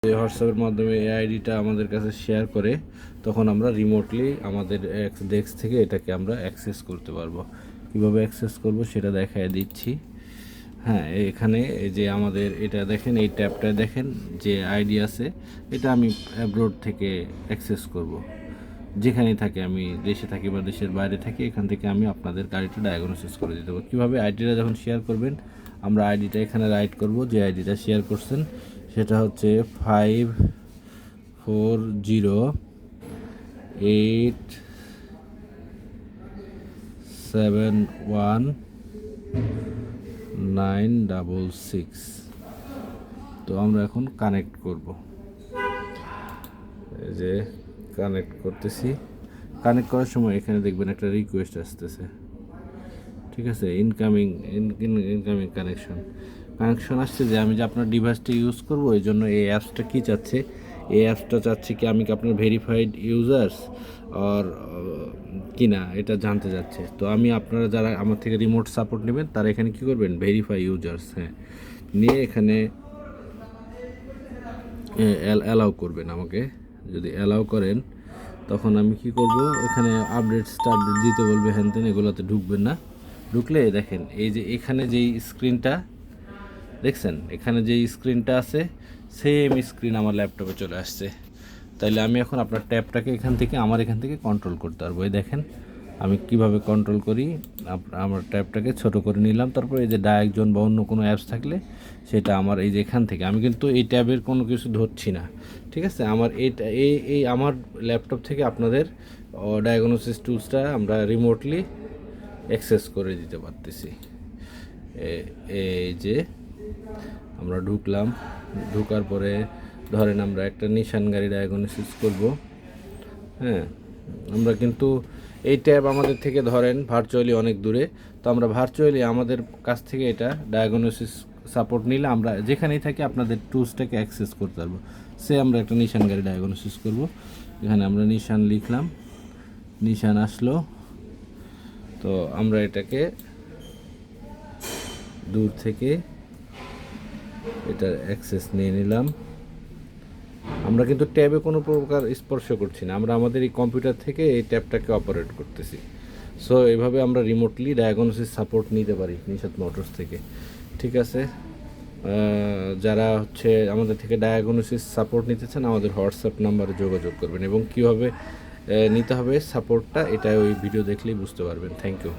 হোয়াটসঅ্যাপের মাধ্যমে এই আইডিটা আমাদের কাছে শেয়ার করে তখন আমরা রিমোটলি আমাদের ডেস্ক থেকে এটাকে আমরা অ্যাক্সেস করতে পারবো। কীভাবে অ্যাক্সেস করব সেটা দেখায় দিচ্ছি। হ্যাঁ, এখানে এই যে আমাদের এটা দেখেন, এই ট্যাবটায় দেখেন যে আইডি আছে, এটা আমি অ্যাব্রোড থেকে অ্যাক্সেস করব। যেখানেই থাকি, আমি দেশে থাকি বা দেশের বাইরে থাকি, এখান থেকে আমি আপনাদের গাড়িটা ডায়াগনোসিস করে দিতে পারবো। কীভাবে? আইডিটা যখন শেয়ার করবেন, আমরা আইডিটা এখানে রাইট করব, যে আইডিটা শেয়ার করছেন সেটা হচ্ছে 54087196। তো আমরা এখন কানেক্ট করব। এই যে কানেক্ট করতেছি। কানেক্ট করার সময় এখানে দেখবেন একটা রিকোয়েস্ট আসতেছে, ঠিক আছে? ইনকামিং কানেকশন আসছে, যে আমি যে আপনার ডিভাইসটা ইউজ করব, এই জন্য এই অ্যাপসটা কী চাচ্ছে, এই অ্যাপসটা চাচ্ছে কি আমি কি আপনার ভেরিফাইড ইউজার্স আর কিনা এটা জানতে যাচ্ছে। তো আমি আপনারা যারা আমার থেকে রিমোট সাপোর্ট নেবেন তারা এখানে কী করবেন, ভেরিফাই ইউজার্স, হ্যাঁ, নিয়ে এখানে অ্যালাউ করবেন আমাকে। যদি অ্যালাউ করেন তখন আমি কি করব, এখানে আপডেট স্টার্ট দিতে বলবে, হ্যান তেন, এগুলোতে ঢুকবেন না। ঢুকলে দেখেন এই যে এখানে যেই স্ক্রিনটা দেখছেন, এখানে যেই স্ক্রিনটা আছে সেম স্ক্রিন আমার ল্যাপটপে চলে আসছে। তাইলে আমি এখন আপনার ট্যাবটাকে এখান থেকে কন্ট্রোল করতে পারবো। এই দেখেন আমি কিভাবে কন্ট্রোল করি। আমার ট্যাবটাকে ছোট করে নিলাম, তারপর এই যে ডায়াকজন বা অন্য কোনো অ্যাপস থাকলে সেটা আমার এই যে এখান থেকে, আমি কিন্তু এই ট্যাবের কোনো কিছু ধরছি না, ঠিক আছে? আমার এইটা এই আমার ল্যাপটপ থেকে আপনাদের ডায়াগনোসিস টুলসটা আমরা রিমোটলি অ্যাক্সেস করে দিতে পারতেছি। এই যে আমরা ঢুকলাম, ঢুকার পরে ধরেন আমরা একটা নিশান গাড়ি ডায়াগনোসিস করব। হ্যাঁ, আমরা কিন্তু এই ট্যাব আমাদের থেকে ধরেন ভার্চুয়ালি অনেক দূরে, তো আমরা ভার্চুয়ালি আমাদের কাছ থেকে এটা ডায়াগনোসিস সাপোর্ট নিলে আমরা যেখানেই থাকি আপনাদের টুলসটাকে অ্যাক্সেস করতে পারবো। সে আমরা একটা নিশান গাড়ি ডায়াগনোসিস করব, এখানে আমরা নিশান লিখলাম, নিশান আসলো। তো আমরা এটাকে দূর থেকে এটার অ্যাক্সেস নিয়ে নিলাম। আমরা কিন্তু ট্যাবে কোনো প্রকার স্পর্শ করছি না, আমরা আমাদের এই কম্পিউটার থেকে এই ট্যাবটাকে অপারেট করতেছি। সো এইভাবে আমরা রিমোটলি ডায়াগনোসিস সাপোর্ট নিতে পারি নিশাত মোটরস থেকে, ঠিক আছে? যারা হচ্ছে আমাদের থেকে ডায়াগনোসিস সাপোর্ট নিতে চান, আমাদের হোয়াটসঅ্যাপ নাম্বারে যোগাযোগ করবেন, এবং কীভাবে নিতে হবে সাপোর্টটা এটা ওই ভিডিও দেখলেই বুঝতে পারবেন। Thank you.